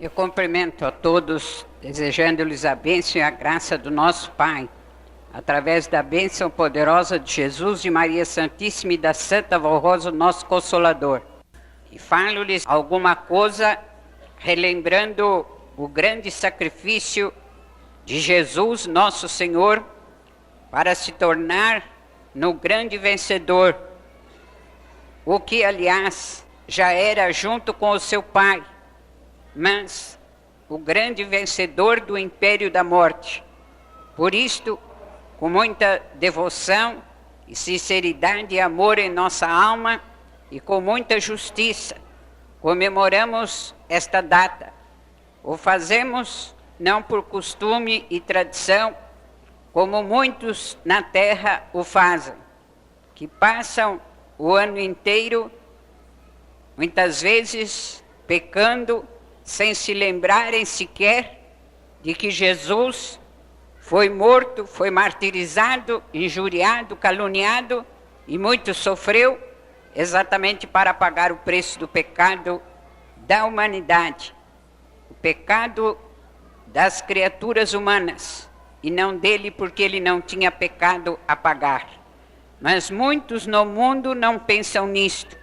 Eu cumprimento a todos, desejando-lhes a bênção e a graça do nosso Pai, através da bênção poderosa de Jesus, de Maria Santíssima e da Santa Vó Rosa, nosso Consolador. E falo-lhes alguma coisa relembrando o grande sacrifício de Jesus, nosso Senhor, para se tornar no grande vencedor, o que, aliás, já era junto com o seu Pai, mas o grande vencedor do império da morte. Por isto, com muita devoção e sinceridade e amor em nossa alma e com muita justiça, comemoramos esta data. O fazemos não por costume e tradição, como muitos na terra o fazem, que passam o ano inteiro, muitas vezes, pecando, sem se lembrarem sequer de que Jesus foi morto, foi martirizado, injuriado, caluniado e muito sofreu, exatamente para pagar o preço do pecado da humanidade, o pecado das criaturas humanas, e não dele, porque ele não tinha pecado a pagar. Mas muitos no mundo não pensam nisto.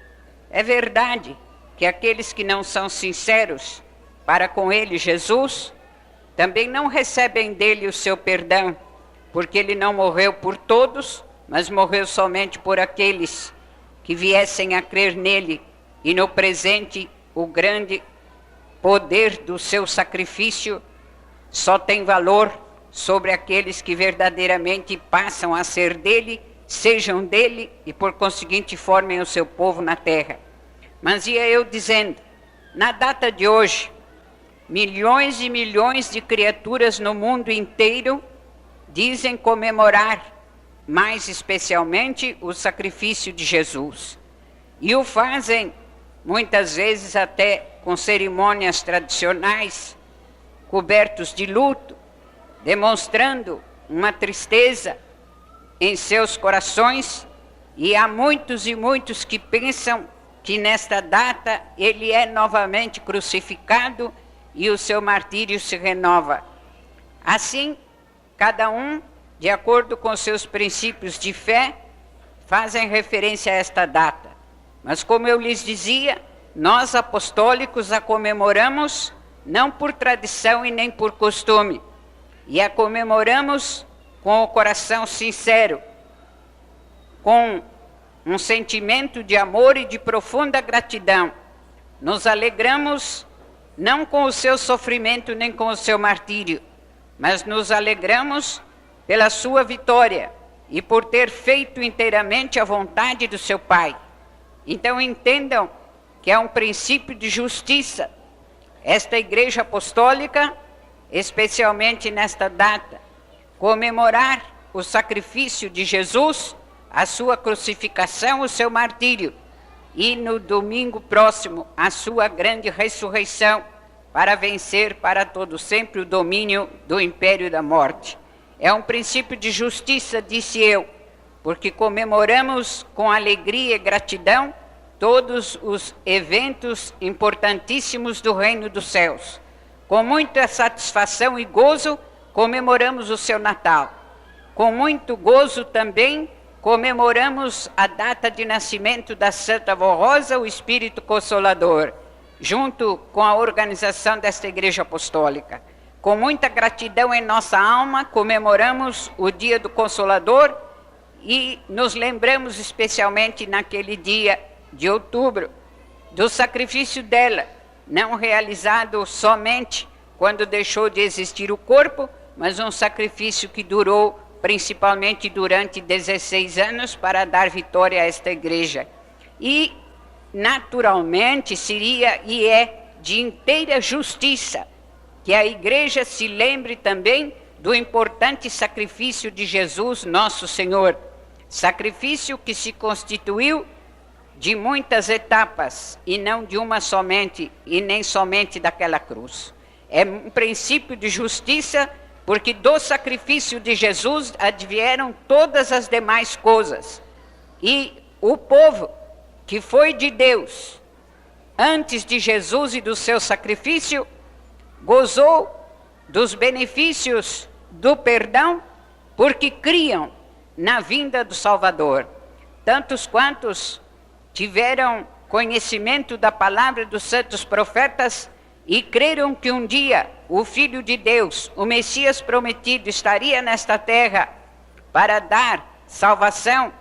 É verdade que aqueles que não são sinceros para com ele, Jesus, também não recebem dele o seu perdão, porque ele não morreu por todos, mas morreu somente por aqueles que viessem a crer nele, e no presente o grande poder do seu sacrifício só tem valor sobre aqueles que verdadeiramente passam a ser dele, sejam dele e por conseguinte formem o seu povo na terra. Mas ia eu dizendo, na data de hoje, milhões e milhões de criaturas no mundo inteiro dizem comemorar mais especialmente o sacrifício de Jesus. E o fazem muitas vezes até com cerimônias tradicionais, cobertos de luto, demonstrando uma tristeza em seus corações, e há muitos e muitos que pensam que nesta data ele é novamente crucificado e o seu martírio se renova. Assim, cada um, de acordo com seus princípios de fé, fazem referência a esta data. Mas como eu lhes dizia, nós apostólicos a comemoramos não por tradição e nem por costume, e a comemoramos com o coração sincero, com um sentimento de amor e de profunda gratidão. Nos alegramos não com o seu sofrimento nem com o seu martírio, mas nos alegramos pela sua vitória e por ter feito inteiramente a vontade do seu Pai. Então entendam que é um princípio de justiça esta Igreja Apostólica, especialmente nesta data, comemorar o sacrifício de Jesus, a sua crucificação, o seu martírio, e no domingo próximo a sua grande ressurreição, para vencer para todo sempre o domínio do império da morte. É um princípio de justiça, disse eu, porque comemoramos com alegria e gratidão todos os eventos importantíssimos do reino dos céus. Com muita satisfação e gozo, comemoramos o seu Natal. Com muito gozo também, comemoramos a data de nascimento da Santa Vó Rosa, o Espírito Consolador, junto com a organização desta Igreja Apostólica. Com muita gratidão em nossa alma, comemoramos o Dia do Consolador e nos lembramos especialmente naquele dia de outubro, do sacrifício dela, não realizado somente quando deixou de existir o corpo, mas um sacrifício que durou principalmente durante 16 anos para dar vitória a esta igreja. E, naturalmente, seria e é de inteira justiça que a igreja se lembre também do importante sacrifício de Jesus, nosso Senhor, sacrifício que se constituiu de muitas etapas, e não de uma somente, e nem somente daquela cruz. É um princípio de justiça, porque do sacrifício de Jesus advieram todas as demais coisas. E o povo que foi de Deus, antes de Jesus e do seu sacrifício, gozou dos benefícios do perdão porque criam na vinda do Salvador. Tantos quantos tiveram conhecimento da palavra dos santos profetas e creram que um dia o Filho de Deus, o Messias prometido, estaria nesta terra para dar salvação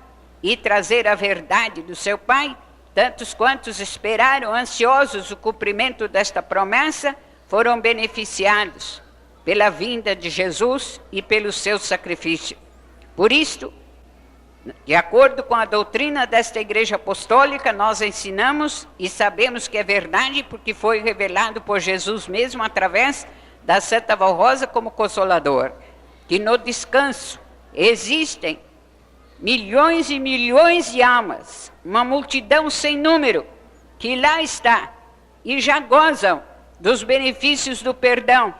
e trazer a verdade do seu Pai, tantos quantos esperaram ansiosos o cumprimento desta promessa, foram beneficiados pela vinda de Jesus e pelo seu sacrifício. Por isto, de acordo com a doutrina desta Igreja Apostólica, nós ensinamos e sabemos que é verdade porque foi revelado por Jesus mesmo através da Santa Valrosa como Consolador, que no descanso existem milhões e milhões de almas, uma multidão sem número, que lá está e já gozam dos benefícios do perdão,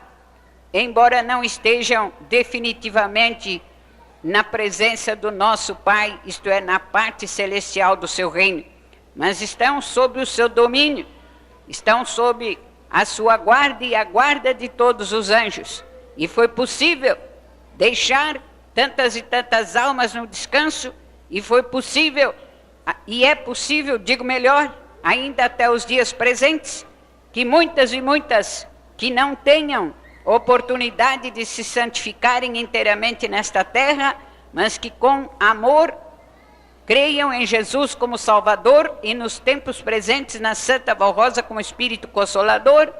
embora não estejam definitivamente na presença do nosso Pai, isto é, na parte celestial do seu reino, mas estão sob o seu domínio, estão sob a sua guarda e a guarda de todos os anjos. E foi possível deixar tantas e tantas almas no descanso, e foi possível, e é possível, digo melhor, ainda até os dias presentes, que muitas e muitas que não tenham oportunidade de se santificarem inteiramente nesta terra, mas que com amor creiam em Jesus como Salvador e nos tempos presentes na Santa Valrosa como Espírito Consolador,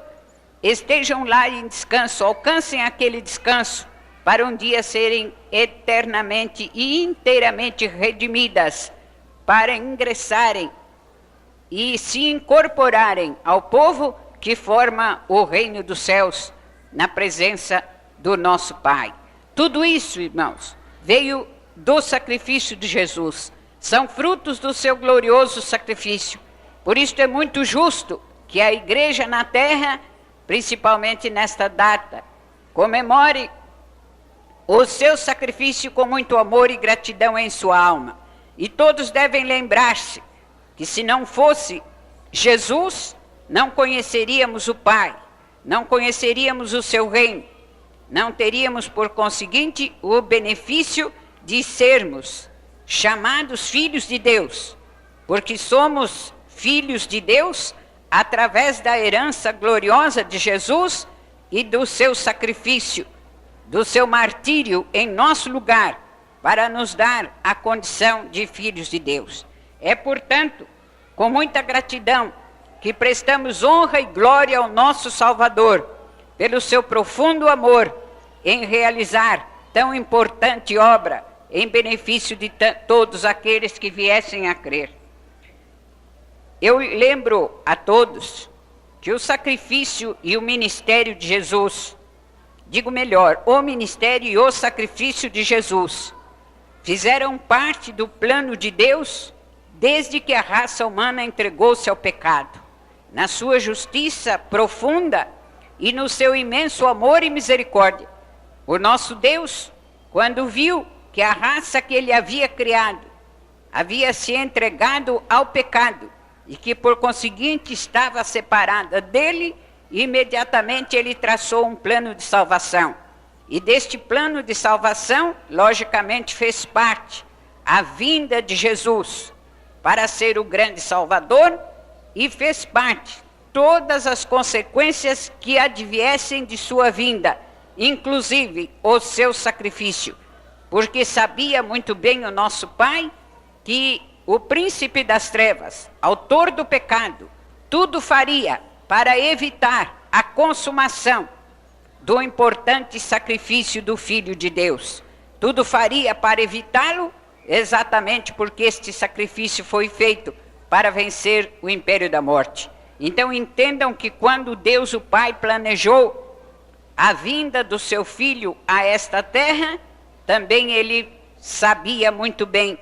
estejam lá em descanso, alcancem aquele descanso para um dia serem eternamente e inteiramente redimidas, para ingressarem e se incorporarem ao povo que forma o reino dos céus, na presença do nosso Pai. Tudo isso, irmãos, veio do sacrifício de Jesus. São frutos do seu glorioso sacrifício. Por isso é muito justo que a igreja na terra, principalmente nesta data, comemore o seu sacrifício com muito amor e gratidão em sua alma. E todos devem lembrar-se que se não fosse Jesus, não conheceríamos o Pai, não conheceríamos o seu reino, não teríamos, por conseguinte, o benefício de sermos chamados filhos de Deus, porque somos filhos de Deus através da herança gloriosa de Jesus e do seu sacrifício, do seu martírio em nosso lugar, para nos dar a condição de filhos de Deus. É, portanto, com muita gratidão que prestamos honra e glória ao nosso Salvador, pelo seu profundo amor em realizar tão importante obra em benefício de todos aqueles que viessem a crer. Eu lembro a todos que o sacrifício e o ministério de Jesus, digo melhor, o ministério e o sacrifício de Jesus, fizeram parte do plano de Deus desde que a raça humana entregou-se ao pecado. Na sua justiça profunda e no seu imenso amor e misericórdia, o nosso Deus, quando viu que a raça que ele havia criado havia se entregado ao pecado e que por conseguinte estava separada dele, imediatamente ele traçou um plano de salvação. E deste plano de salvação, logicamente, fez parte a vinda de Jesus para ser o grande Salvador, e fez parte todas as consequências que adviessem de sua vinda, inclusive o seu sacrifício, porque sabia muito bem o nosso Pai que o príncipe das trevas, autor do pecado, tudo faria para evitar a consumação do importante sacrifício do Filho de Deus. Tudo faria para evitá-lo, exatamente porque este sacrifício foi feito para vencer o império da morte. Então entendam que quando Deus o Pai planejou a vinda do seu Filho a esta terra, também ele sabia muito bem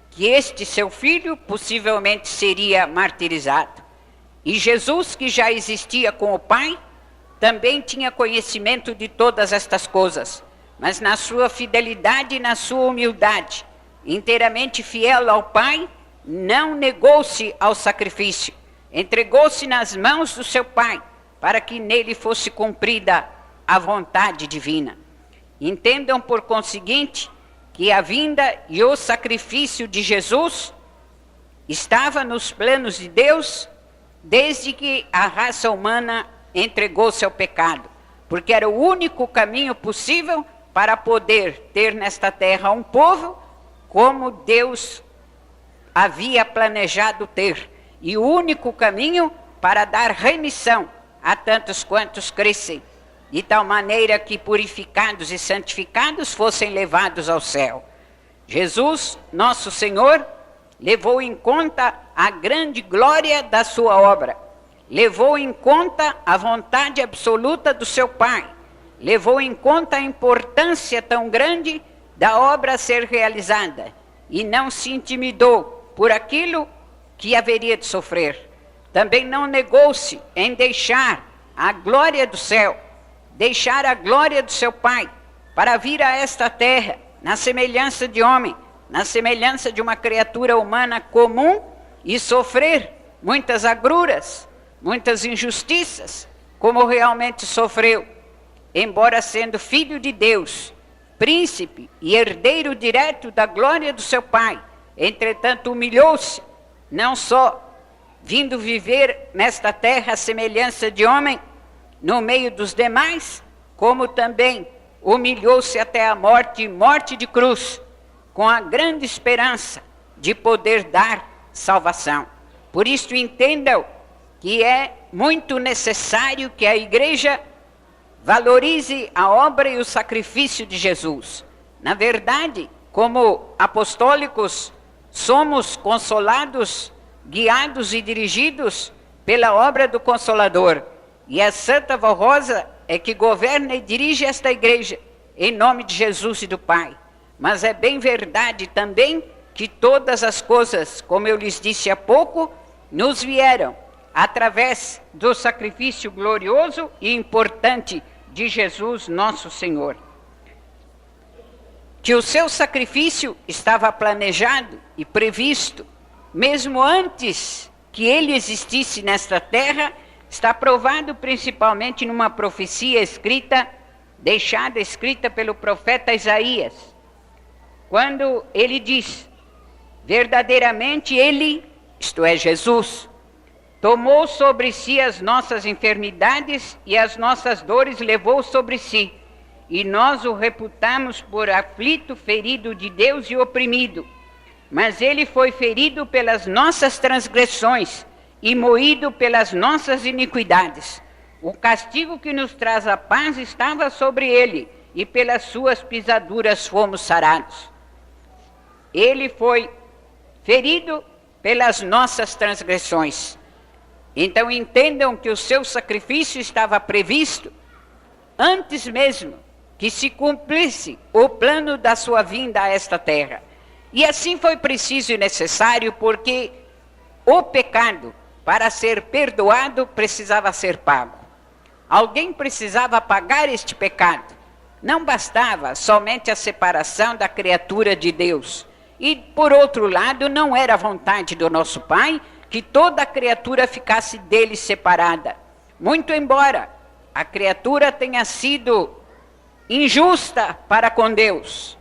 que este seu Filho possivelmente seria martirizado. E Jesus, que já existia com o Pai, também tinha conhecimento de todas estas coisas, mas na sua fidelidade e na sua humildade, inteiramente fiel ao Pai, não negou-se ao sacrifício, entregou-se nas mãos do seu Pai, para que nele fosse cumprida a vontade divina. Entendam, por conseguinte, que a vinda e o sacrifício de Jesus estava nos planos de Deus desde que a raça humana entregou-se ao pecado, porque era o único caminho possível para poder ter nesta terra um povo como Deus havia planejado ter, e o único caminho para dar remissão a tantos quantos crescem, de tal maneira que purificados e santificados fossem levados ao céu. Jesus, nosso Senhor, levou em conta a grande glória da sua obra, levou em conta a vontade absoluta do seu Pai, levou em conta a importância tão grande da obra a ser realizada, e não se intimidou por aquilo que haveria de sofrer. Também não negou-se em deixar a glória do céu, deixar a glória do seu Pai, para vir a esta terra, na semelhança de homem, na semelhança de uma criatura humana comum, e sofrer muitas agruras, muitas injustiças, como realmente sofreu, embora sendo filho de Deus, príncipe e herdeiro direto da glória do seu Pai. Entretanto, humilhou-se, não só vindo viver nesta terra à semelhança de homem, no meio dos demais, como também humilhou-se até a morte, e morte de cruz, com a grande esperança de poder dar salvação. Por isso entendam que é muito necessário que a igreja valorize a obra e o sacrifício de Jesus. Na verdade, como apostólicos, somos consolados, guiados e dirigidos pela obra do Consolador. E a Santa Vó Rosa é que governa e dirige esta igreja, em nome de Jesus e do Pai. Mas é bem verdade também que todas as coisas, como eu lhes disse há pouco, nos vieram através do sacrifício glorioso e importante de Jesus, nosso Senhor. Que o seu sacrifício estava planejado e previsto, mesmo antes que ele existisse nesta terra, está provado principalmente numa profecia deixada escrita pelo profeta Isaías, quando ele diz: verdadeiramente ele, isto é, Jesus, tomou sobre si as nossas enfermidades e as nossas dores levou sobre si, e nós o reputamos por aflito, ferido de Deus e oprimido. Mas ele foi ferido pelas nossas transgressões e moído pelas nossas iniquidades. O castigo que nos traz a paz estava sobre ele, e pelas suas pisaduras fomos sarados. Ele foi ferido pelas nossas transgressões. Então entendam que o seu sacrifício estava previsto antes mesmo que se cumprisse o plano da sua vinda a esta terra. E assim foi preciso e necessário, porque o pecado, para ser perdoado, precisava ser pago. Alguém precisava pagar este pecado. Não bastava somente a separação da criatura de Deus. E, por outro lado, não era a vontade do nosso Pai que toda a criatura ficasse dele separada. Muito embora a criatura tenha sido injusta para com Deus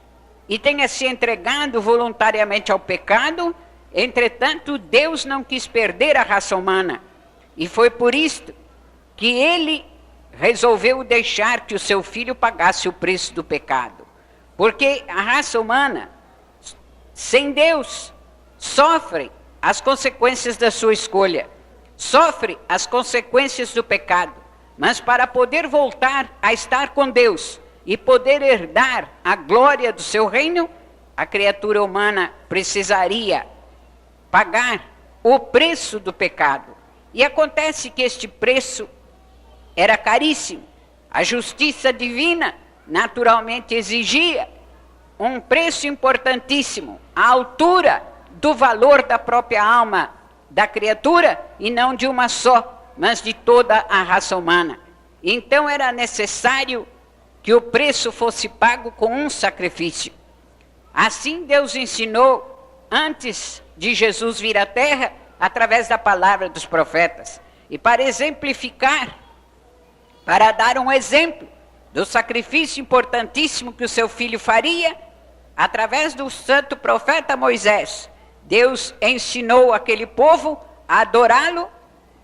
e tenha se entregado voluntariamente ao pecado, entretanto, Deus não quis perder a raça humana. E foi por isto que ele resolveu deixar que o seu filho pagasse o preço do pecado. Porque a raça humana, sem Deus, sofre as consequências da sua escolha, sofre as consequências do pecado. Mas para poder voltar a estar com Deus e poder herdar a glória do seu reino, a criatura humana precisaria pagar o preço do pecado. E acontece que este preço era caríssimo. A justiça divina naturalmente exigia um preço importantíssimo, à altura do valor da própria alma da criatura, e não de uma só, mas de toda a raça humana. Então era necessário que o preço fosse pago com um sacrifício. Assim Deus ensinou antes de Jesus vir à terra, através da palavra dos profetas. E para exemplificar para dar um exemplo do sacrifício importantíssimo que o seu filho faria, através do santo profeta Moisés, Deus ensinou aquele povo a adorá-lo,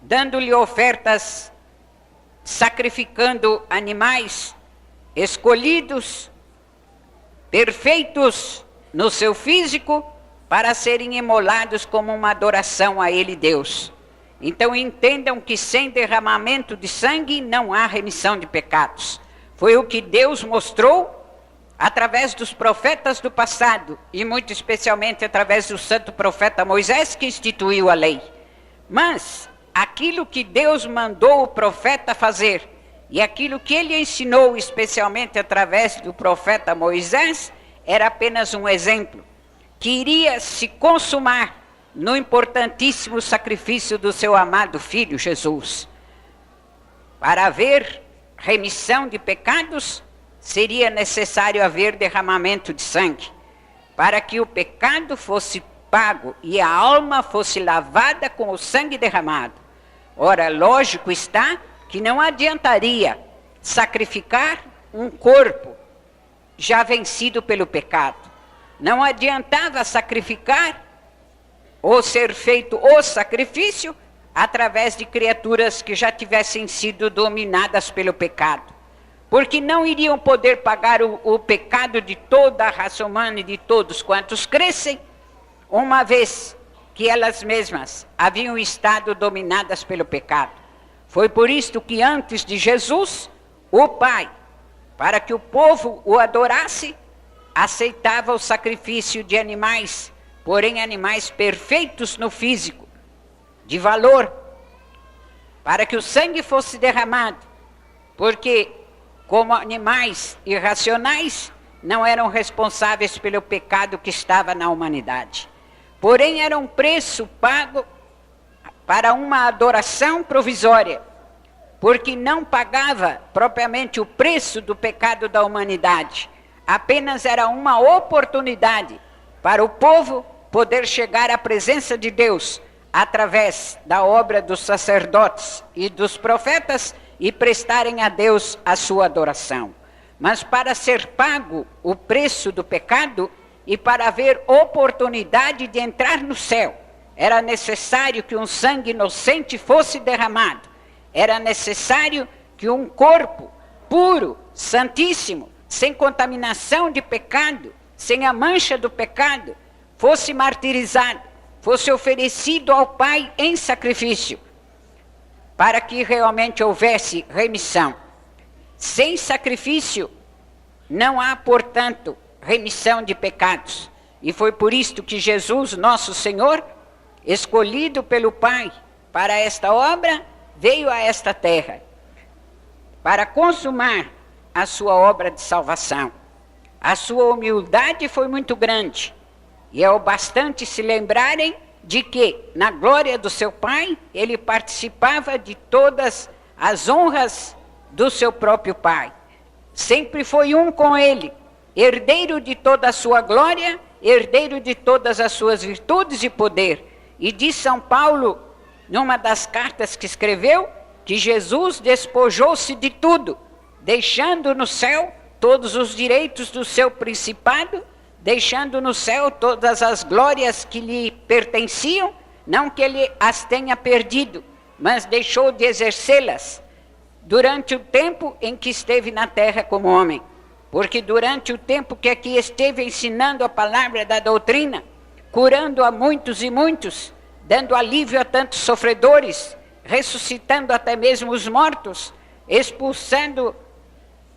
dando-lhe ofertas, sacrificando animais escolhidos, perfeitos no seu físico, para serem imolados como uma adoração a ele, Deus. Então entendam que sem derramamento de sangue não há remissão de pecados. Foi o que Deus mostrou através dos profetas do passado, e muito especialmente através do santo profeta Moisés, que instituiu a lei. Mas aquilo que Deus mandou o profeta fazer, e aquilo que ele ensinou especialmente através do profeta Moisés, era apenas um exemplo, que iria se consumar no importantíssimo sacrifício do seu amado Filho Jesus. Para haver remissão de pecados, seria necessário haver derramamento de sangue, para que o pecado fosse pago e a alma fosse lavada com o sangue derramado. Ora, lógico está que não adiantaria sacrificar um corpo já vencido pelo pecado. Não adiantava sacrificar ou ser feito o sacrifício através de criaturas que já tivessem sido dominadas pelo pecado, porque não iriam poder pagar o pecado de toda a raça humana e de todos quantos crescem, uma vez que elas mesmas haviam estado dominadas pelo pecado. Foi por isto que antes de Jesus, o Pai, para que o povo o adorasse, aceitava o sacrifício de animais, porém animais perfeitos no físico, de valor, para que o sangue fosse derramado, porque como animais irracionais, não eram responsáveis pelo pecado que estava na humanidade. Porém, era um preço pago para uma adoração provisória, porque não pagava propriamente o preço do pecado da humanidade. Apenas era uma oportunidade para o povo poder chegar à presença de Deus através da obra dos sacerdotes e dos profetas e prestarem a Deus a sua adoração. Mas para ser pago o preço do pecado e para haver oportunidade de entrar no céu, era necessário que um sangue inocente fosse derramado. Era necessário que um corpo puro, santíssimo, sem contaminação de pecado, sem a mancha do pecado, fosse martirizado, fosse oferecido ao Pai em sacrifício, para que realmente houvesse remissão. Sem sacrifício não há, portanto, remissão de pecados. E foi por isto que Jesus, nosso Senhor, escolhido pelo Pai para esta obra, veio a esta terra, para consumar a sua obra de salvação. A sua humildade foi muito grande, e é o bastante se lembrarem de que, na glória do seu Pai, ele participava de todas as honras do seu próprio Pai. Sempre foi um com ele, herdeiro de toda a sua glória, herdeiro de todas as suas virtudes e poder. E diz São Paulo, numa das cartas que escreveu, que Jesus despojou-se de tudo, deixando no céu todos os direitos do seu principado, deixando no céu todas as glórias que lhe pertenciam, não que ele as tenha perdido, mas deixou de exercê-las durante o tempo em que esteve na terra como homem. Porque durante o tempo que aqui esteve ensinando a palavra da doutrina, curando a muitos e muitos, dando alívio a tantos sofredores, ressuscitando até mesmo os mortos, expulsando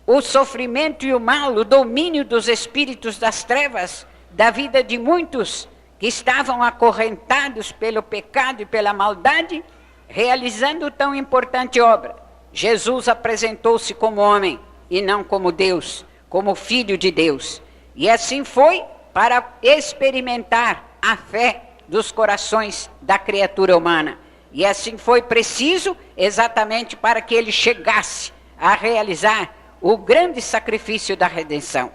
o sofrimento e o mal, o domínio dos espíritos das trevas, da vida de muitos que estavam acorrentados pelo pecado e pela maldade, realizando tão importante obra. Jesus apresentou-se como homem e não como Deus, como Filho de Deus. E assim foi para experimentar a fé dos corações da criatura humana. E assim foi preciso exatamente para que ele chegasse a realizar o grande sacrifício da redenção.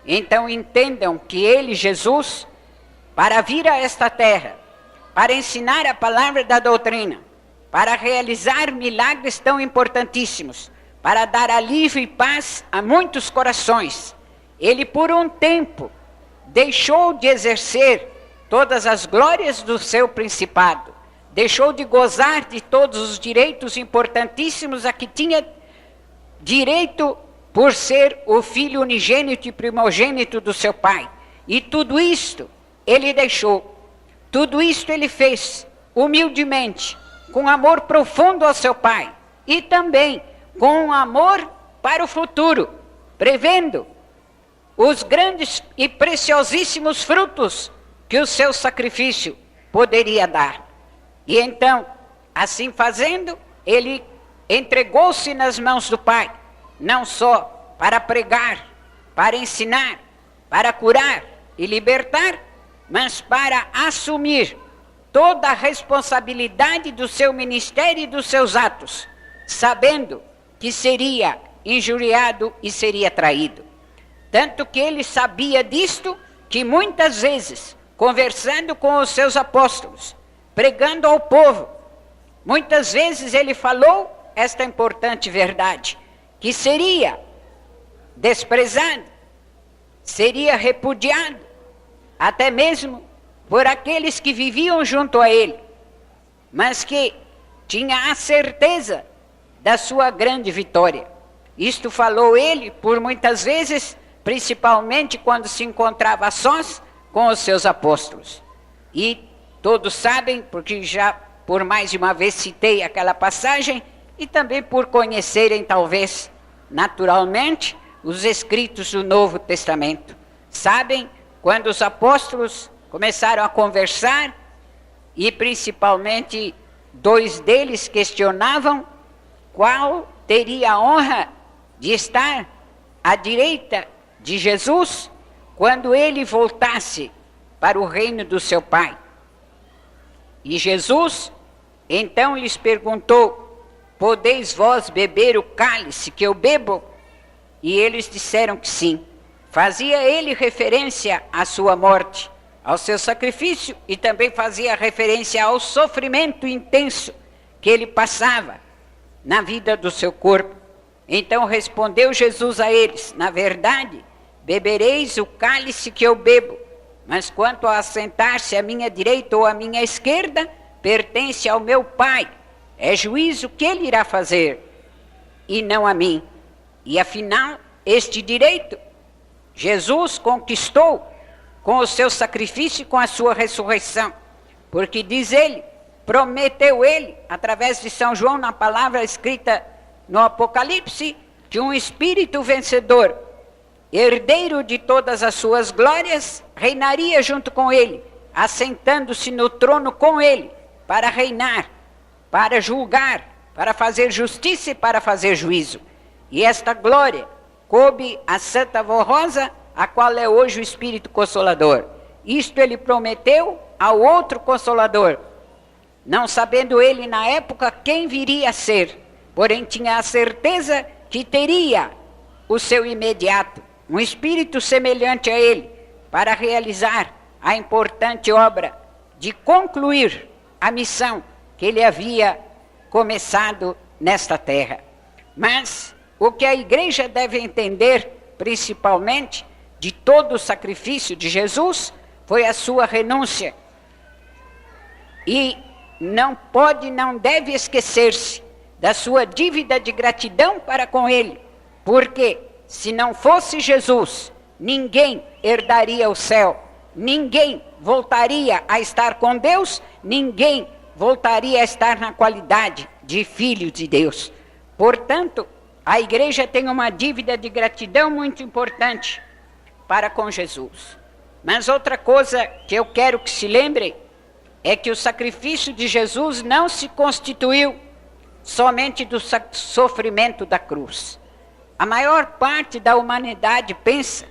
Então entendam que ele, Jesus, para vir a esta terra, para ensinar a palavra da doutrina, para realizar milagres tão importantíssimos, para dar alívio e paz a muitos corações. Ele por um tempo deixou de exercer todas as glórias do seu principado, deixou de gozar de todos os direitos importantíssimos a que tinha direito por ser o filho unigênito e primogênito do seu pai. E tudo isto ele deixou, tudo isto ele fez humildemente, com amor profundo ao seu pai e também com amor para o futuro, prevendo os grandes e preciosíssimos frutos que o seu sacrifício poderia dar. E então, assim fazendo, ele entregou-se nas mãos do Pai, não só para pregar, para ensinar, para curar e libertar, mas para assumir toda a responsabilidade do seu ministério e dos seus atos, sabendo que seria injuriado e seria traído. Tanto que ele sabia disto, que muitas vezes, conversando com os seus apóstolos, pregando ao povo, muitas vezes ele falou esta importante verdade, que seria desprezado, seria repudiado, até mesmo por aqueles que viviam junto a ele, mas que tinha a certeza da sua grande vitória. Isto falou ele por muitas vezes, principalmente quando se encontrava sós com os seus apóstolos. E todos sabem, porque já por mais de uma vez citei aquela passagem, e também por conhecerem talvez naturalmente os escritos do Novo Testamento. Sabem quando os apóstolos começaram a conversar, e principalmente dois deles questionavam qual teria a honra de estar à direita de Jesus quando ele voltasse para o reino do seu Pai. E Jesus então lhes perguntou: podeis vós beber o cálice que eu bebo? E eles disseram que sim. Fazia ele referência à sua morte, ao seu sacrifício, e também fazia referência ao sofrimento intenso que ele passava na vida do seu corpo. Então respondeu Jesus a eles: na verdade, bebereis o cálice que eu bebo, mas quanto a assentar-se à minha direita ou à minha esquerda, pertence ao meu Pai. É juízo que ele irá fazer, e não a mim. E afinal, este direito Jesus conquistou com o seu sacrifício e com a sua ressurreição. Porque diz ele, prometeu ele, através de São João, na palavra escrita no Apocalipse, que um espírito vencedor, herdeiro de todas as suas glórias, reinaria junto com ele, assentando-se no trono com ele, para reinar, para julgar, para fazer justiça e para fazer juízo. E esta glória coube a Santa Vó Rosa, a qual é hoje o Espírito Consolador. Isto ele prometeu ao outro Consolador, não sabendo ele na época quem viria a ser, porém tinha a certeza que teria o seu imediato, um espírito semelhante a ele, para realizar a importante obra de concluir a missão que ele havia começado nesta terra. Mas o que a igreja deve entender, principalmente, de todo o sacrifício de Jesus, foi a sua renúncia. E não pode, não deve esquecer-se da sua dívida de gratidão para com ele, porque se não fosse Jesus, ninguém herdaria o céu, ninguém voltaria a estar com Deus, ninguém voltaria a estar na qualidade de filho de Deus. Portanto, a igreja tem uma dívida de gratidão muito importante para com Jesus. Mas outra coisa que eu quero que se lembrem é que o sacrifício de Jesus não se constituiu somente do sofrimento da cruz. A maior parte da humanidade pensa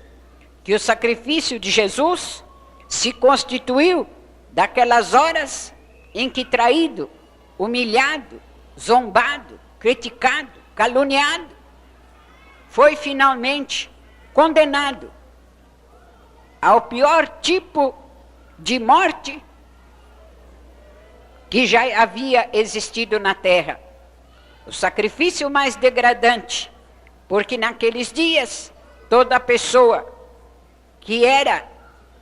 que o sacrifício de Jesus se constituiu daquelas horas em que traído, humilhado, zombado, criticado, caluniado, foi finalmente condenado ao pior tipo de morte que já havia existido na terra. o sacrifício mais degradante, porque naqueles dias toda pessoa que era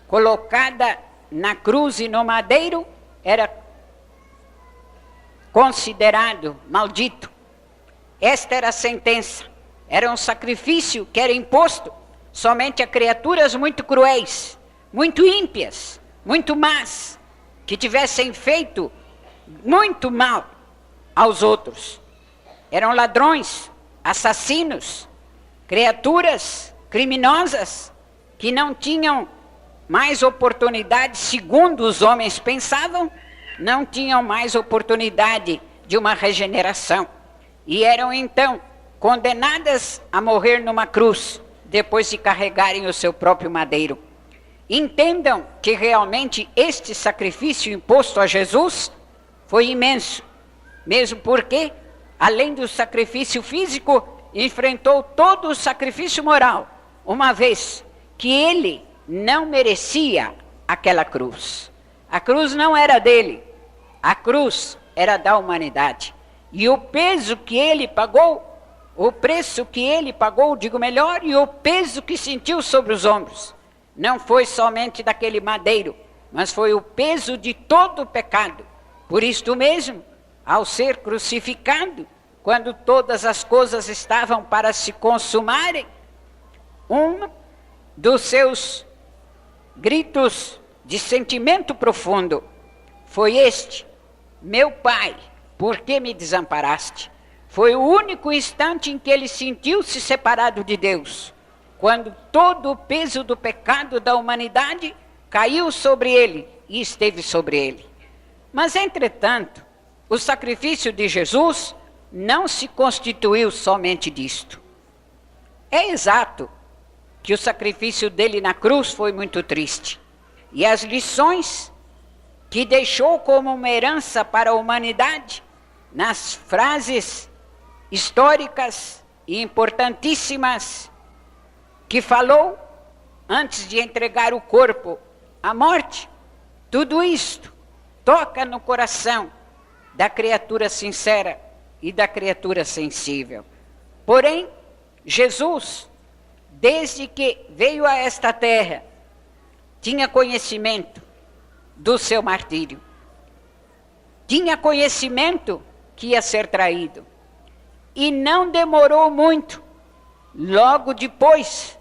colocada na cruz e no madeiro era considerado maldito. Esta era a sentença. Era um sacrifício que era imposto somente a criaturas muito cruéis, muito ímpias, muito más, que tivessem feito muito mal aos outros. Eram ladrões, assassinos, criaturas criminosas que não tinham mais oportunidade, segundo os homens pensavam, não tinham mais oportunidade de uma regeneração. E eram então condenadas a morrer numa cruz, depois de carregarem o seu próprio madeiro. Entendam que realmente este sacrifício imposto a Jesus foi imenso, mesmo porque, além do sacrifício físico, enfrentou todo o sacrifício moral, uma vez que ele não merecia aquela cruz. A cruz não era dele, a cruz era da humanidade. E o peso que ele pagou, o preço que ele pagou, digo melhor, e o peso que sentiu sobre os ombros, não foi somente daquele madeiro, mas foi o peso de todo o pecado. Por isto mesmo, ao ser crucificado, quando todas as coisas estavam para se consumarem, um dos seus gritos de sentimento profundo foi este: meu Pai, por que me desamparaste? Foi o único instante em que ele sentiu-se separado de Deus, quando todo o peso do pecado da humanidade caiu sobre ele e esteve sobre ele. Mas, entretanto, o sacrifício de Jesus não se constituiu somente disto. É exato que o sacrifício dele na cruz foi muito triste, e as lições que deixou como uma herança para a humanidade, nas frases históricas e importantíssimas que falou antes de entregar o corpo à morte, tudo isto toca no coração da criatura sincera e da criatura sensível. Porém, Jesus, desde que veio a esta terra, tinha conhecimento do seu martírio. Tinha conhecimento que ia ser traído. E não demorou muito, logo depois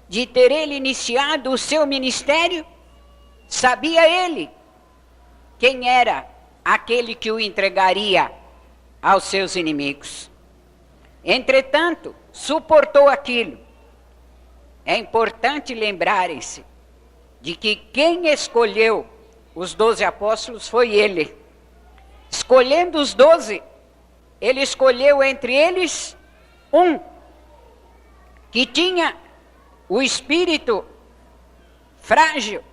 de ter ele iniciado o seu ministério, sabia ele quem era aquele que o entregaria aos seus inimigos. Entretanto, suportou aquilo. É importante lembrarem-se de que quem escolheu os 12 apóstolos foi ele. Escolhendo os 12, ele escolheu entre eles um que tinha o espírito frágil,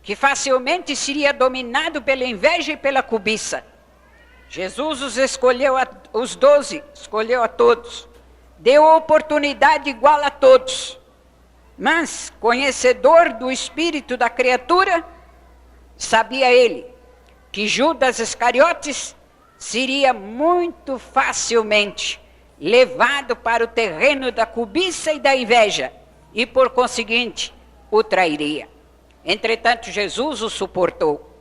que facilmente seria dominado pela inveja e pela cobiça. Jesus os escolheu, os 12, escolheu a todos, deu oportunidade igual a todos, mas, conhecedor do espírito da criatura, sabia ele que Judas Iscariotes seria muito facilmente levado para o terreno da cobiça e da inveja, e por conseguinte o trairia. Entretanto, Jesus o suportou.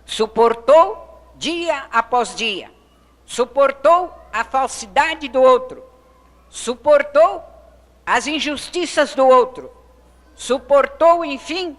Suportou dia após dia. Suportou a falsidade do outro. Suportou as injustiças do outro. Suportou, enfim,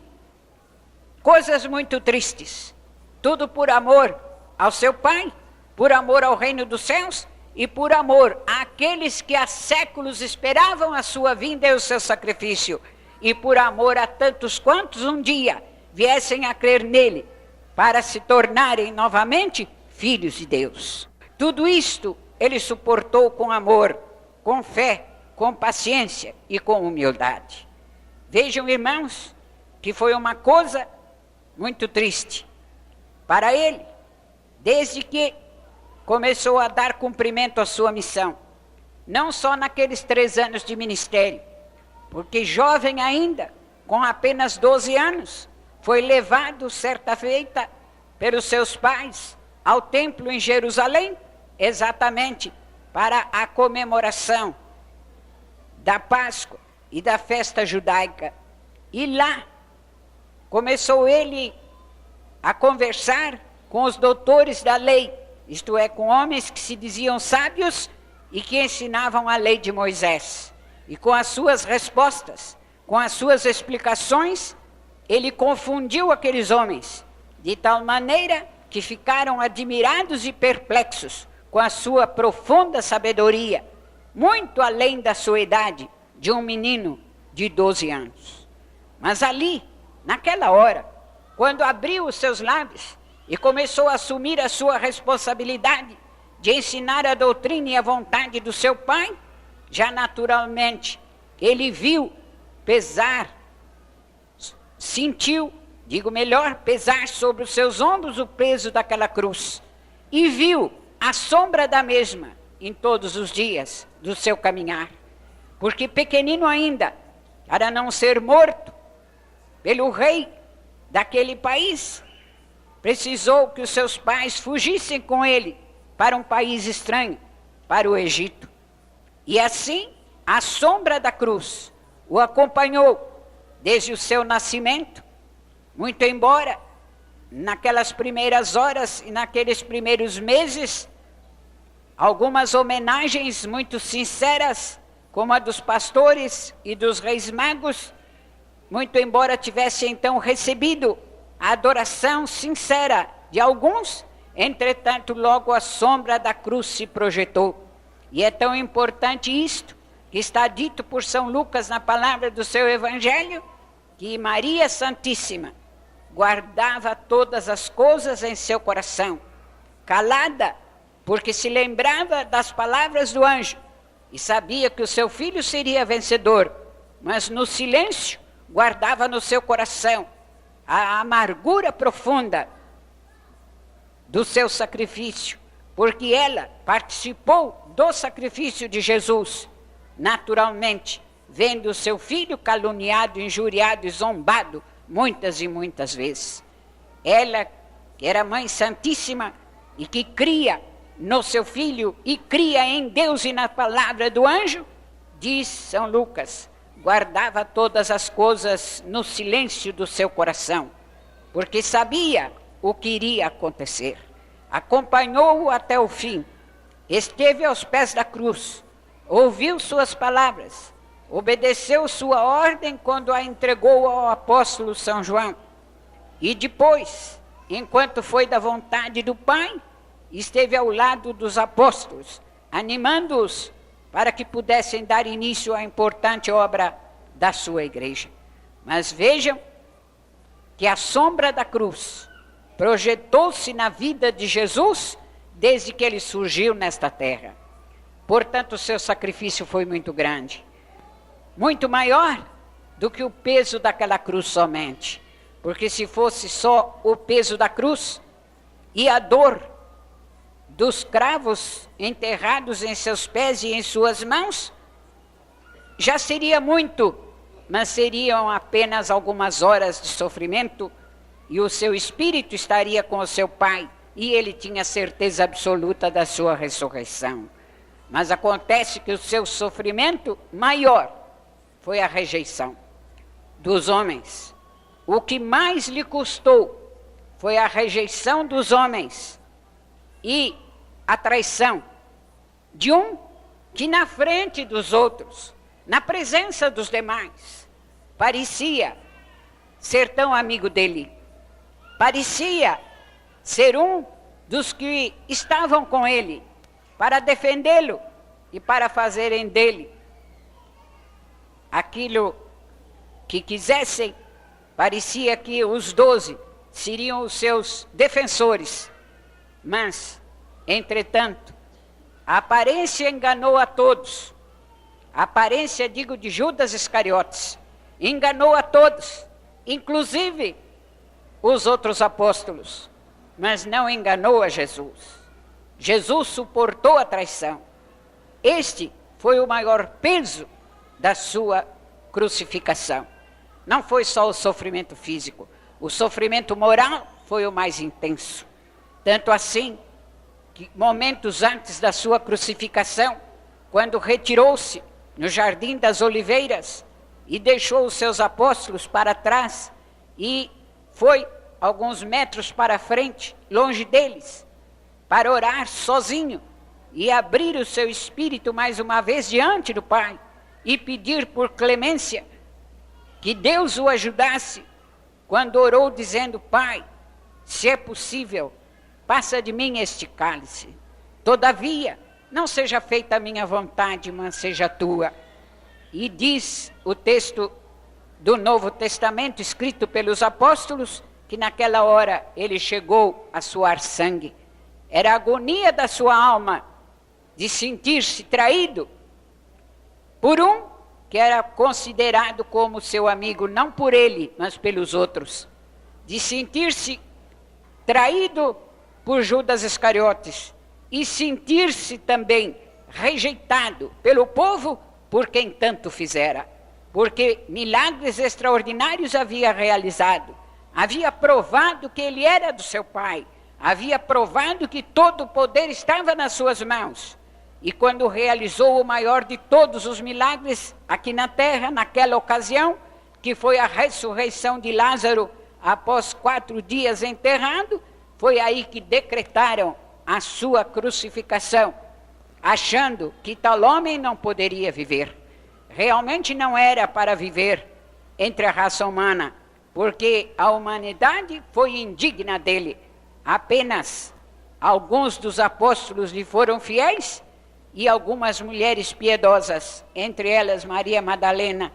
coisas muito tristes. Tudo por amor ao seu Pai, por amor ao reino dos céus e por amor àqueles que há séculos esperavam a sua vinda e o seu sacrifício, e por amor a tantos quantos um dia viessem a crer nele, para se tornarem novamente filhos de Deus. Tudo isto ele suportou com amor, com fé, com paciência e com humildade. Vejam, irmãos, que foi uma coisa muito triste para ele, desde que começou a dar cumprimento à sua missão, não só naqueles 3 anos de ministério, porque jovem ainda, com apenas 12 anos, foi levado certa feita pelos seus pais ao templo em Jerusalém exatamente para a comemoração da Páscoa e da festa judaica. E lá começou ele a conversar com os doutores da lei, isto é, com homens que se diziam sábios e que ensinavam a lei de Moisés. E com as suas respostas, com as suas explicações, ele confundiu aqueles homens, de tal maneira que ficaram admirados e perplexos com a sua profunda sabedoria, muito além da sua idade, de um menino de 12 anos. Mas ali, naquela hora, quando abriu os seus lábios e começou a assumir a sua responsabilidade de ensinar a doutrina e a vontade do seu pai, já naturalmente ele viu pesar, sentiu, digo melhor, pesar sobre os seus ombros o peso daquela cruz, e viu a sombra da mesma em todos os dias do seu caminhar, porque pequenino ainda, para não ser morto pelo rei daquele país, precisou que os seus pais fugissem com ele para um país estranho, para o Egito. E assim, a sombra da cruz o acompanhou desde o seu nascimento, muito embora naquelas primeiras horas e naqueles primeiros meses, algumas homenagens muito sinceras, como a dos pastores e dos reis magos, muito embora tivesse então recebido a adoração sincera de alguns, entretanto logo a sombra da cruz se projetou. E é tão importante isto, que está dito por São Lucas na palavra do seu evangelho, que Maria Santíssima guardava todas as coisas em seu coração, calada, porque se lembrava das palavras do anjo, e sabia que o seu filho seria vencedor, mas no silêncio guardava no seu coração a amargura profunda do seu sacrifício, porque ela participou do sacrifício de Jesus, naturalmente, vendo o seu filho caluniado, injuriado e zombado muitas e muitas vezes. Ela, que era Mãe Santíssima e que cria no seu filho e cria em Deus e na palavra do anjo, diz São Lucas, guardava todas as coisas no silêncio do seu coração, porque sabia o que iria acontecer. Acompanhou-o até o fim, esteve aos pés da cruz, ouviu suas palavras, obedeceu sua ordem quando a entregou ao apóstolo São João. E depois, enquanto foi da vontade do Pai, esteve ao lado dos apóstolos, animando-os para que pudessem dar início à importante obra da sua igreja. Mas vejam que a sombra da cruz projetou-se na vida de Jesus desde que ele surgiu nesta terra. Portanto, o seu sacrifício foi muito grande, muito maior do que o peso daquela cruz somente. Porque se fosse só o peso da cruz e a dor dos cravos enterrados em seus pés e em suas mãos, já seria muito, mas seriam apenas algumas horas de sofrimento e o seu espírito estaria com o seu Pai e ele tinha certeza absoluta da sua ressurreição. Mas acontece que o seu sofrimento maior foi a rejeição dos homens. O que mais lhe custou foi a rejeição dos homens e a traição de um que na frente dos outros, na presença dos demais, parecia ser tão amigo dele, parecia ser um dos que estavam com ele para defendê-lo e para fazerem dele aquilo que quisessem. Parecia que os 12 seriam os seus defensores, mas, entretanto, a aparência enganou a todos. A aparência, digo, de Judas Iscariotes, enganou a todos, inclusive os outros apóstolos, mas não enganou a Jesus. Jesus suportou a traição. Este foi o maior peso da sua crucificação. Não foi só o sofrimento físico, o sofrimento moral foi o mais intenso. Tanto assim que momentos antes da sua crucificação, quando retirou-se no Jardim das Oliveiras e deixou os seus apóstolos para trás e foi alguns metros para frente, longe deles, para orar sozinho e abrir o seu espírito mais uma vez diante do Pai e pedir por clemência, que Deus o ajudasse, quando orou dizendo: Pai, se é possível, passa de mim este cálice. Todavia, não seja feita a minha vontade, mas seja a tua. E diz o texto do Novo Testamento, escrito pelos apóstolos, que naquela hora ele chegou a suar sangue. Era a agonia da sua alma de sentir-se traído por um que era considerado como seu amigo, não por ele, mas pelos outros. De sentir-se traído por Judas Iscariotes e sentir-se também rejeitado pelo povo por quem tanto fizera, porque milagres extraordinários havia realizado, havia provado que ele era do seu Pai, havia provado que todo o poder estava nas suas mãos. E quando realizou o maior de todos os milagres aqui na terra, naquela ocasião, que foi a ressurreição de Lázaro após 4 dias enterrado, foi aí que decretaram a sua crucificação, achando que tal homem não poderia viver. Realmente não era para viver entre a raça humana, porque a humanidade foi indigna dele. Apenas alguns dos apóstolos lhe foram fiéis e algumas mulheres piedosas, entre elas Maria Madalena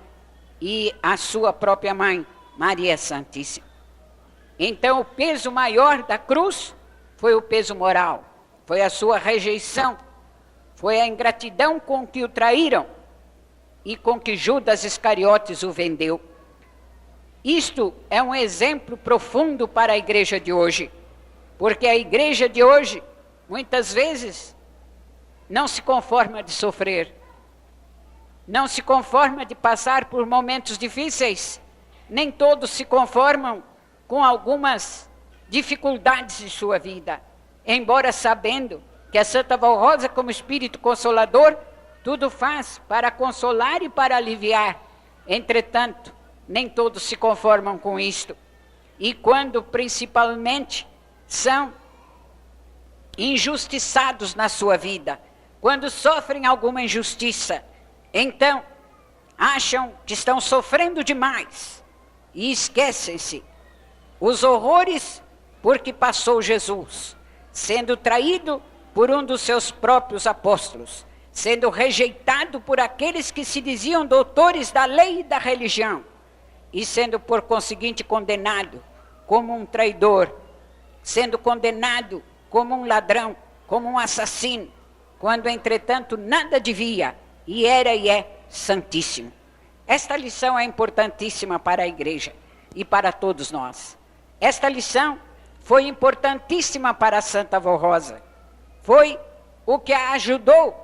e a sua própria mãe, Maria Santíssima. Então o peso maior da cruz foi o peso moral, foi a sua rejeição, foi a ingratidão com que o traíram e com que Judas Iscariotes o vendeu. Isto é um exemplo profundo para a igreja de hoje, porque a igreja de hoje, muitas vezes, não se conforma de sofrer, não se conforma de passar por momentos difíceis, nem todos se conformam com algumas dificuldades de sua vida, embora sabendo que a Santa Valrosa, como Espírito Consolador, tudo faz para consolar e para aliviar. Entretanto, nem todos se conformam com isto. E quando principalmente são injustiçados na sua vida, quando sofrem alguma injustiça, então acham que estão sofrendo demais e esquecem-se os horrores por que passou Jesus, sendo traído por um dos seus próprios apóstolos, sendo rejeitado por aqueles que se diziam doutores da lei e da religião, e sendo por conseguinte condenado como um traidor, sendo condenado como um ladrão, como um assassino, quando entretanto nada devia, e era e é santíssimo. Esta lição é importantíssima para a igreja e para todos nós. Esta lição foi importantíssima para a Santa Valrosa, foi o que a ajudou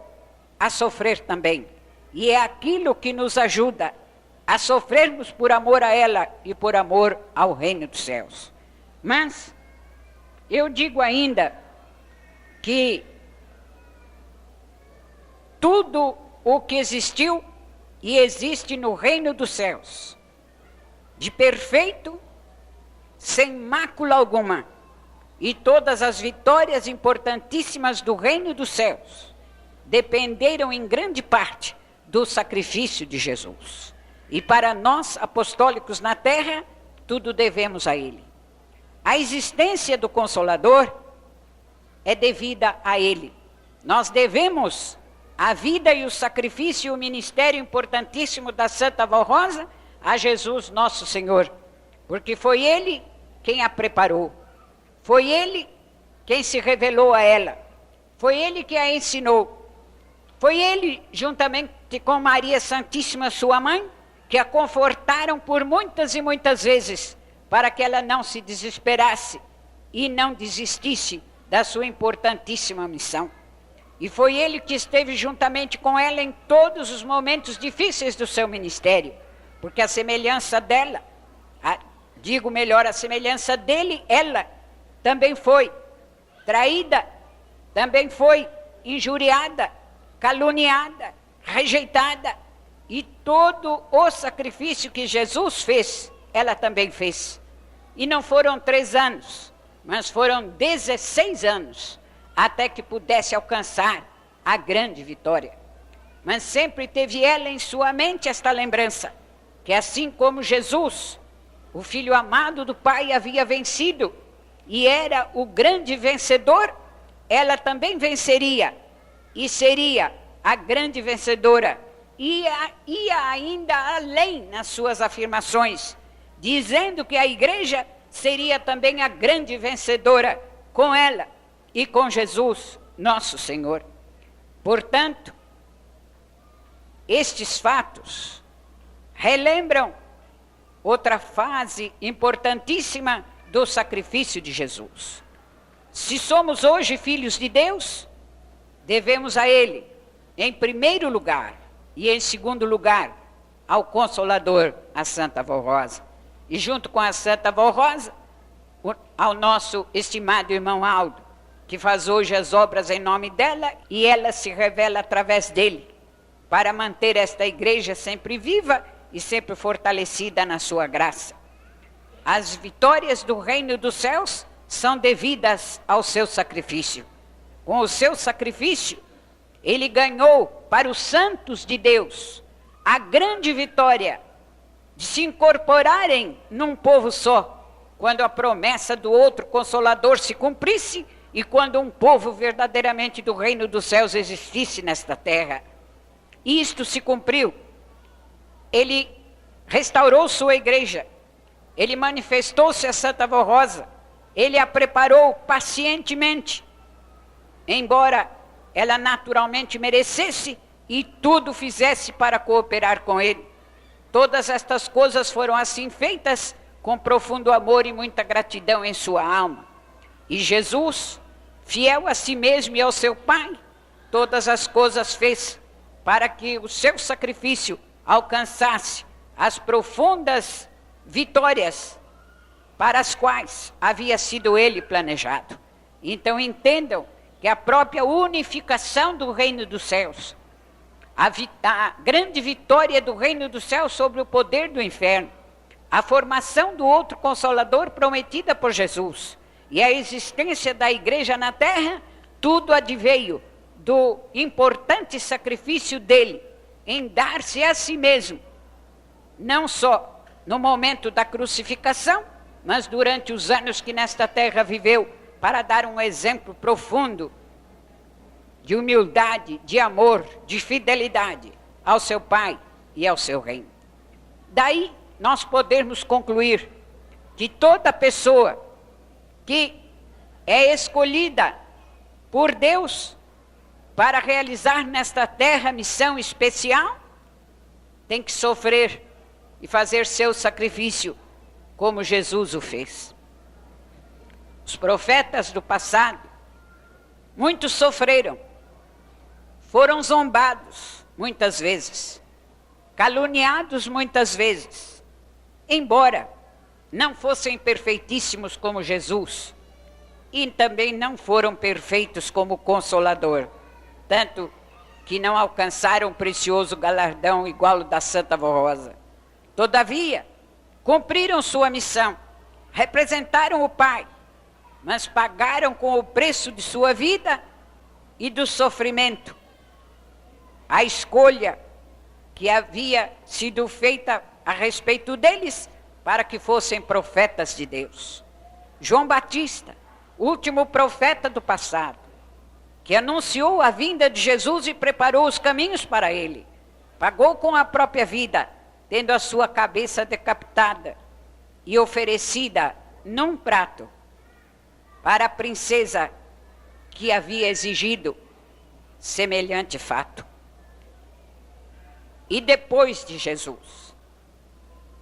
a sofrer também, e é aquilo que nos ajuda a sofrermos por amor a ela e por amor ao reino dos céus. Mas eu digo ainda que tudo o que existiu e existe no reino dos céus, de perfeito, sem mácula alguma, e todas as vitórias importantíssimas do reino dos céus, dependeram em grande parte do sacrifício de Jesus. E para nós, apostólicos na terra, tudo devemos a ele. A existência do Consolador é devida a ele. Nós devemos a vida e o sacrifício e o ministério importantíssimo da Santa Valrosa a Jesus nosso Senhor, porque foi ele quem a preparou, foi ele quem se revelou a ela, foi ele que a ensinou, foi ele, juntamente com Maria Santíssima, sua mãe, que a confortaram por muitas e muitas vezes, para que ela não se desesperasse e não desistisse da sua importantíssima missão. E foi ele que esteve juntamente com ela em todos os momentos difíceis do seu ministério, porque a semelhança dela, digo melhor, a semelhança dele, ela também foi traída, também foi injuriada, caluniada, rejeitada. E todo o sacrifício que Jesus fez, ela também fez. E não foram 3 anos, mas foram 16 anos, até que pudesse alcançar a grande vitória. Mas sempre teve ela em sua mente esta lembrança, que assim como Jesus, o Filho amado do Pai, havia vencido e era o grande vencedor, ela também venceria e seria a grande vencedora. Ia ainda além nas suas afirmações, dizendo que a igreja seria também a grande vencedora com ela e com Jesus, nosso Senhor. Portanto, estes fatos relembram outra fase importantíssima do sacrifício de Jesus. Se somos hoje filhos de Deus, devemos a Ele, em primeiro lugar, e em segundo lugar, ao Consolador, a Santa Avó Rosa. E junto com a Santa Avó Rosa, ao nosso estimado irmão Aldo, que faz hoje as obras em nome dela, e ela se revela através dele, para manter esta igreja sempre viva e sempre fortalecida na sua graça. As vitórias do reino dos céus são devidas ao seu sacrifício. Com o seu sacrifício, ele ganhou para os santos de Deus a grande vitória de se incorporarem num povo só, quando a promessa do outro Consolador se cumprisse e quando um povo verdadeiramente do reino dos céus existisse nesta terra. E isto se cumpriu. Ele restaurou sua igreja, ele manifestou-se a Santa Avó Rosa, ele a preparou pacientemente, embora ela naturalmente merecesse e tudo fizesse para cooperar com ele. Todas estas coisas foram assim feitas com profundo amor e muita gratidão em sua alma. E Jesus, fiel a si mesmo e ao seu Pai, todas as coisas fez para que o seu sacrifício alcançasse as profundas vitórias para as quais havia sido ele planejado. Então entendam que a própria unificação do reino dos céus, a grande vitória do reino dos céus sobre o poder do inferno, a formação do outro Consolador prometida por Jesus e a existência da igreja na terra, tudo adveio do importante sacrifício dele em dar-se a si mesmo, não só no momento da crucificação, mas durante os anos que nesta terra viveu, para dar um exemplo profundo de humildade, de amor, de fidelidade ao seu Pai e ao seu reino. Daí nós podemos concluir que toda pessoa que é escolhida por Deus para realizar nesta terra missão especial, tem que sofrer e fazer seu sacrifício, como Jesus o fez. Os profetas do passado, muitos sofreram, foram zombados muitas vezes, caluniados muitas vezes, embora não fossem perfeitíssimos como Jesus, e também não foram perfeitos como Consolador, tanto que não alcançaram o precioso galardão igual ao da Santa Avó Rosa. Todavia, cumpriram sua missão, representaram o Pai, mas pagaram com o preço de sua vida e do sofrimento a escolha que havia sido feita a respeito deles para que fossem profetas de Deus. João Batista, último profeta do passado, que anunciou a vinda de Jesus e preparou os caminhos para ele, pagou com a própria vida, tendo a sua cabeça decapitada e oferecida num prato para a princesa que havia exigido semelhante fato. E depois de Jesus,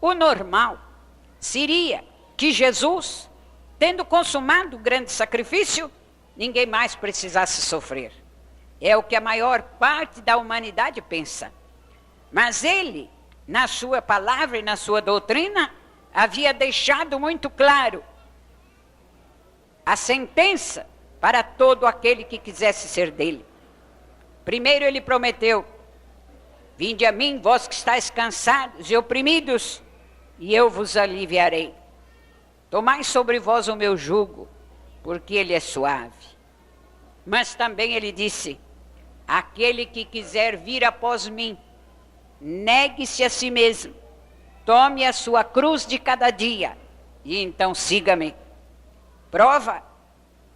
o normal seria que Jesus, tendo consumado o grande sacrifício, ninguém mais precisasse sofrer. É o que a maior parte da humanidade pensa. Mas ele, na sua palavra e na sua doutrina, havia deixado muito claro a sentença para todo aquele que quisesse ser dele. Primeiro ele prometeu: vinde a mim, vós que estáis cansados e oprimidos, e eu vos aliviarei. Tomai sobre vós o meu jugo, porque ele é suave. Mas também ele disse: aquele que quiser vir após mim, negue-se a si mesmo, tome a sua cruz de cada dia, e então siga-me. Prova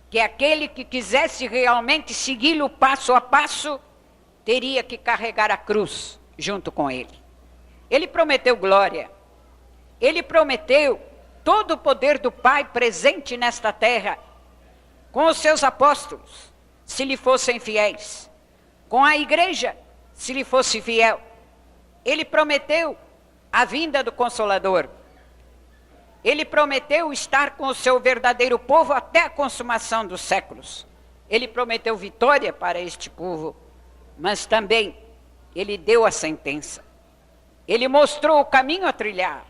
que aquele que quisesse realmente segui-lo passo a passo, teria que carregar a cruz junto com ele. Ele prometeu glória. Ele prometeu todo o poder do Pai presente nesta terra, com os seus apóstolos, se lhe fossem fiéis, com a igreja, se lhe fosse fiel. Ele prometeu a vinda do Consolador. Ele prometeu estar com o seu verdadeiro povo até a consumação dos séculos. Ele prometeu vitória para este povo, mas também ele deu a sentença. Ele mostrou o caminho a trilhar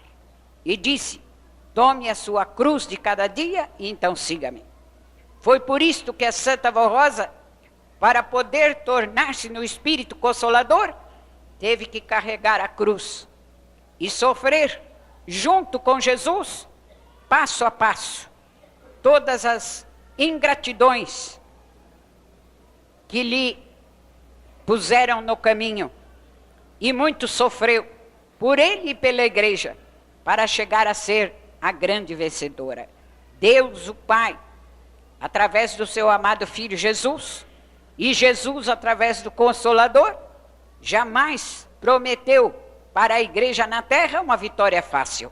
e disse: tome a sua cruz de cada dia e então siga-me. Foi por isto que a Santa Vó Rosa, para poder tornar-se no Espírito Consolador, teve que carregar a cruz e sofrer junto com Jesus, passo a passo, todas as ingratidões que lhe puseram no caminho. E muito sofreu por ele e pela igreja, para chegar a ser a grande vencedora. Deus o Pai, através do seu amado Filho Jesus, e Jesus através do Consolador, jamais prometeu para a igreja na terra uma vitória fácil.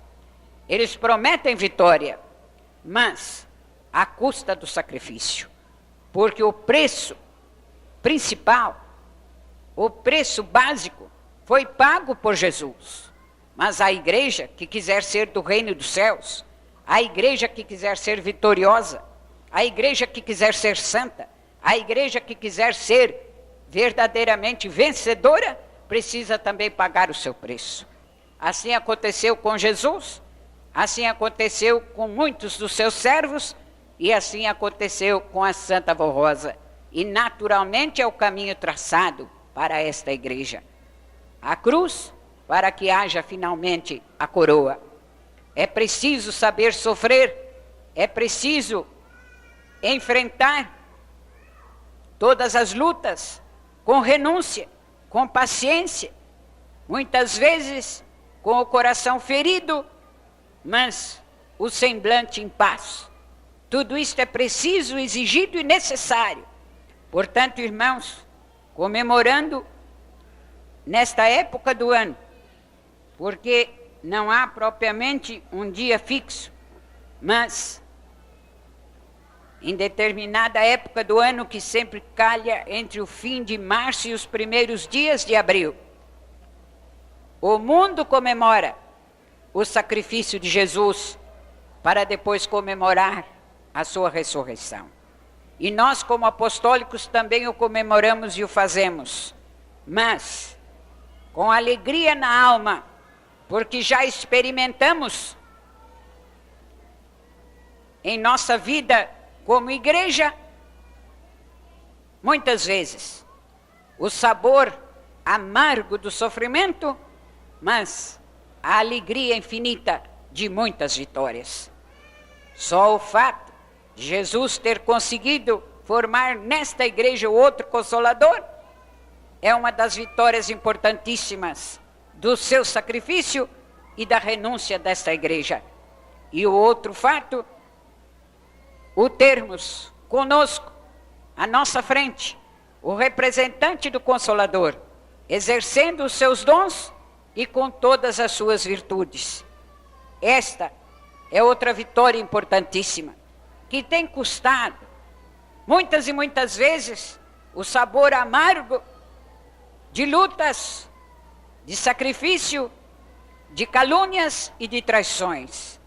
Eles prometem vitória, mas à custa do sacrifício. Porque o preço principal, o preço básico, foi pago por Jesus. Mas a igreja que quiser ser do reino dos céus, a igreja que quiser ser vitoriosa, a igreja que quiser ser santa, a igreja que quiser ser verdadeiramente vencedora, precisa também pagar o seu preço. Assim aconteceu com Jesus, assim aconteceu com muitos dos seus servos, e assim aconteceu com a Santa Vó Rosa. E naturalmente é o caminho traçado para esta igreja. A cruz, para que haja finalmente a coroa. É preciso saber sofrer, é preciso enfrentar todas as lutas com renúncia, com paciência, muitas vezes com o coração ferido, mas o semblante em paz. Tudo isto é preciso, exigido e necessário. Portanto, irmãos, comemorando nesta época do ano, porque não há propriamente um dia fixo, mas em determinada época do ano que sempre calha entre o fim de março e os primeiros dias de abril, o mundo comemora o sacrifício de Jesus para depois comemorar a sua ressurreição. E nós, como apostólicos, também o comemoramos e o fazemos, mas com alegria na alma, porque já experimentamos em nossa vida como igreja, muitas vezes, o sabor amargo do sofrimento, mas a alegria infinita de muitas vitórias. Só o fato de Jesus ter conseguido formar nesta igreja o outro Consolador é uma das vitórias importantíssimas do seu sacrifício e da renúncia desta igreja. E o outro fato, o termos conosco, à nossa frente, o representante do Consolador, exercendo os seus dons e com todas as suas virtudes. Esta é outra vitória importantíssima, que tem custado, muitas e muitas vezes, o sabor amargo de lutas, de sacrifício, de calúnias e de traições,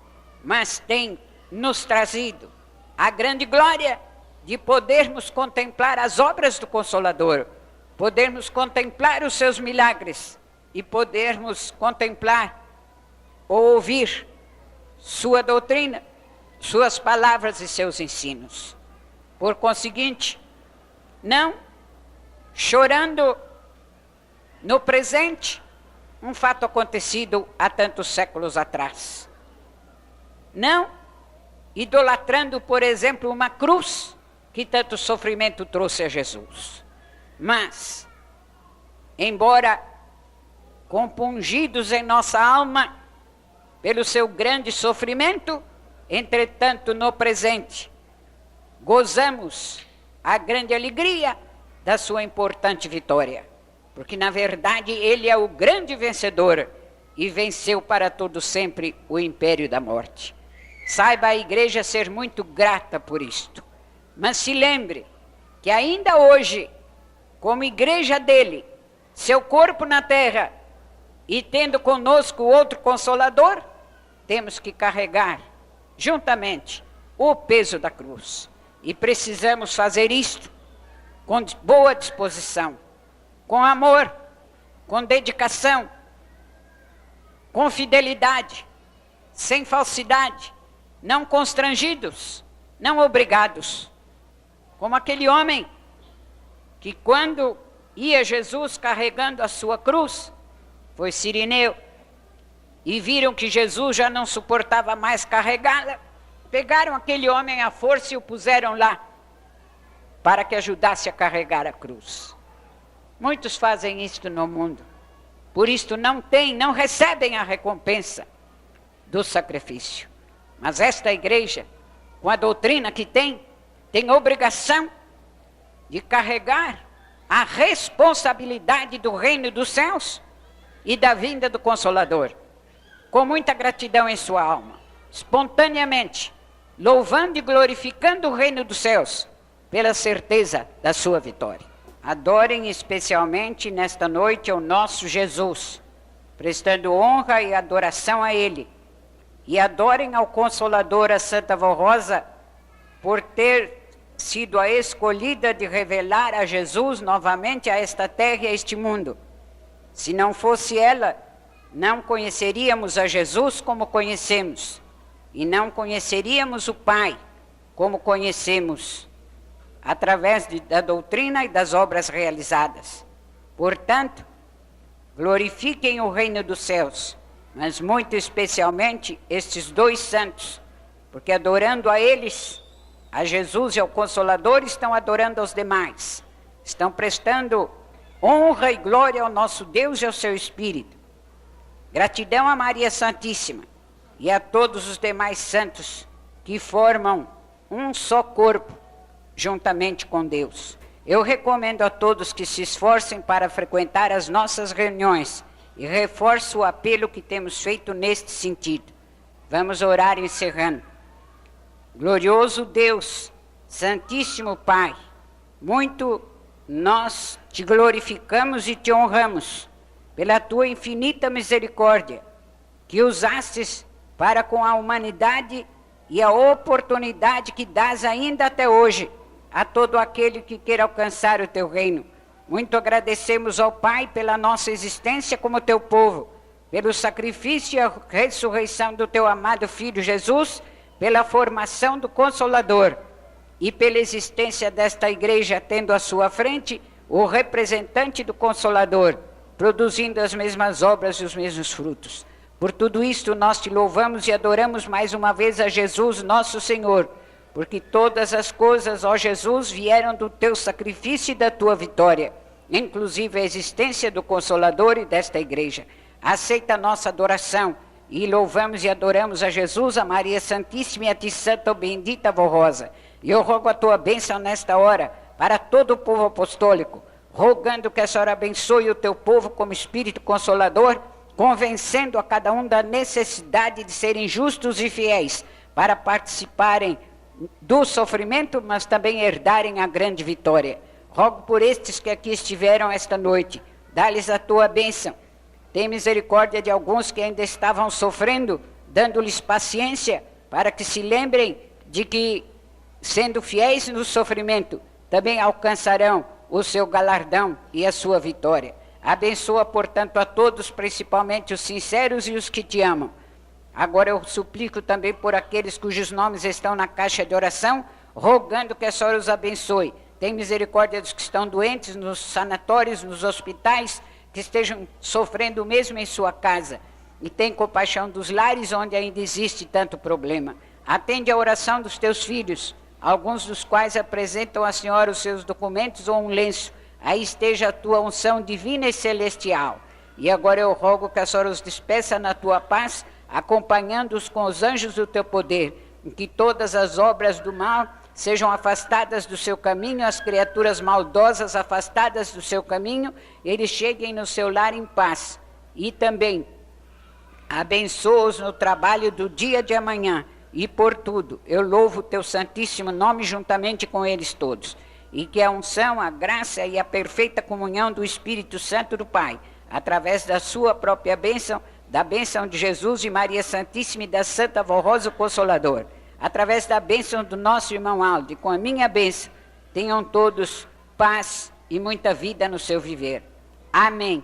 mas tem nos trazido a grande glória de podermos contemplar as obras do Consolador, podermos contemplar os seus milagres e podermos contemplar ou ouvir sua doutrina, suas palavras e seus ensinos. Por conseguinte, não chorando no presente um fato acontecido há tantos séculos atrás. Não idolatrando, por exemplo, uma cruz que tanto sofrimento trouxe a Jesus. Mas, embora compungidos em nossa alma pelo seu grande sofrimento, entretanto, no presente, gozamos a grande alegria da sua importante vitória. Porque, na verdade, ele é o grande vencedor e venceu para todo sempre o império da morte. Saiba a igreja ser muito grata por isto. Mas se lembre que ainda hoje, como igreja dele, seu corpo na terra, e tendo conosco outro Consolador, temos que carregar juntamente o peso da cruz. E precisamos fazer isto com boa disposição, com amor, com dedicação, com fidelidade, sem falsidade, não constrangidos, não obrigados. Como aquele homem que, quando ia Jesus carregando a sua cruz, foi sirineu, e viram que Jesus já não suportava mais carregá-la, pegaram aquele homem à força e o puseram lá, para que ajudasse a carregar a cruz. Muitos fazem isto no mundo, por isto não recebem a recompensa do sacrifício. Mas esta igreja, com a doutrina que tem obrigação de carregar a responsabilidade do reino dos céus e da vinda do Consolador, com muita gratidão em sua alma, espontaneamente, louvando e glorificando o reino dos céus, pela certeza da sua vitória. Adorem especialmente nesta noite ao nosso Jesus, prestando honra e adoração a Ele. E adorem ao Consolador, a Santa Vó Rosa, por ter sido a escolhida de revelar a Jesus novamente a esta terra e a este mundo. Se não fosse ela, não conheceríamos a Jesus como conhecemos, e não conheceríamos o Pai como conhecemos, através da doutrina e das obras realizadas. Portanto, glorifiquem o reino dos céus, mas muito especialmente estes dois santos, porque adorando a eles, a Jesus e ao Consolador, estão adorando aos demais, estão prestando honra e glória ao nosso Deus e ao seu Espírito. Gratidão a Maria Santíssima e a todos os demais santos que formam um só corpo, juntamente com Deus. Eu recomendo a todos que se esforcem para frequentar as nossas reuniões e reforço o apelo que temos feito neste sentido. Vamos orar encerrando. Glorioso Deus, Santíssimo Pai, muito nós te glorificamos e te honramos pela tua infinita misericórdia, que usastes para com a humanidade e a oportunidade que dás ainda até hoje a todo aquele que queira alcançar o teu reino. Muito agradecemos ao Pai pela nossa existência como teu povo, pelo sacrifício e a ressurreição do teu amado Filho Jesus, pela formação do Consolador e pela existência desta igreja, tendo à sua frente o representante do Consolador, produzindo as mesmas obras e os mesmos frutos. Por tudo isto nós te louvamos e adoramos mais uma vez a Jesus, nosso Senhor, porque todas as coisas, ó Jesus, vieram do teu sacrifício e da tua vitória, inclusive a existência do Consolador e desta igreja. Aceita a nossa adoração e louvamos e adoramos a Jesus, a Maria Santíssima e a ti, Santa ou Bendita Vó Rosa. E eu rogo a tua bênção nesta hora para todo o povo apostólico, rogando que a Senhora abençoe o teu povo como Espírito Consolador, convencendo a cada um da necessidade de serem justos e fiéis para participarem do sofrimento, mas também herdarem a grande vitória. Rogo por estes que aqui estiveram esta noite, dá-lhes a tua bênção. Tem misericórdia de alguns que ainda estavam sofrendo, dando-lhes paciência, para que se lembrem de que, sendo fiéis no sofrimento, também alcançarão o seu galardão e a sua vitória. Abençoa, portanto, a todos, principalmente os sinceros e os que te amam. Agora eu suplico também por aqueles cujos nomes estão na caixa de oração, rogando que a senhora os abençoe. Tem misericórdia dos que estão doentes nos sanatórios, nos hospitais, que estejam sofrendo o mesmo em sua casa. E tem compaixão dos lares onde ainda existe tanto problema. Atende a oração dos teus filhos, alguns dos quais apresentam à senhora os seus documentos ou um lenço. Aí esteja a tua unção divina e celestial. E agora eu rogo que a senhora os despeça na tua paz, acompanhando-os com os anjos do teu poder, em que todas as obras do mal sejam afastadas do seu caminho, as criaturas maldosas afastadas do seu caminho, eles cheguem no seu lar em paz. E também abençoa-os no trabalho do dia de amanhã, e por tudo eu louvo o teu santíssimo nome juntamente com eles todos. E que a unção, a graça e a perfeita comunhão do Espírito Santo do Pai, através da sua própria bênção, da bênção de Jesus e Maria Santíssima e da Santa Vó Rosa Consolador, através da bênção do nosso irmão Aldo, e com a minha bênção, tenham todos paz e muita vida no seu viver. Amém.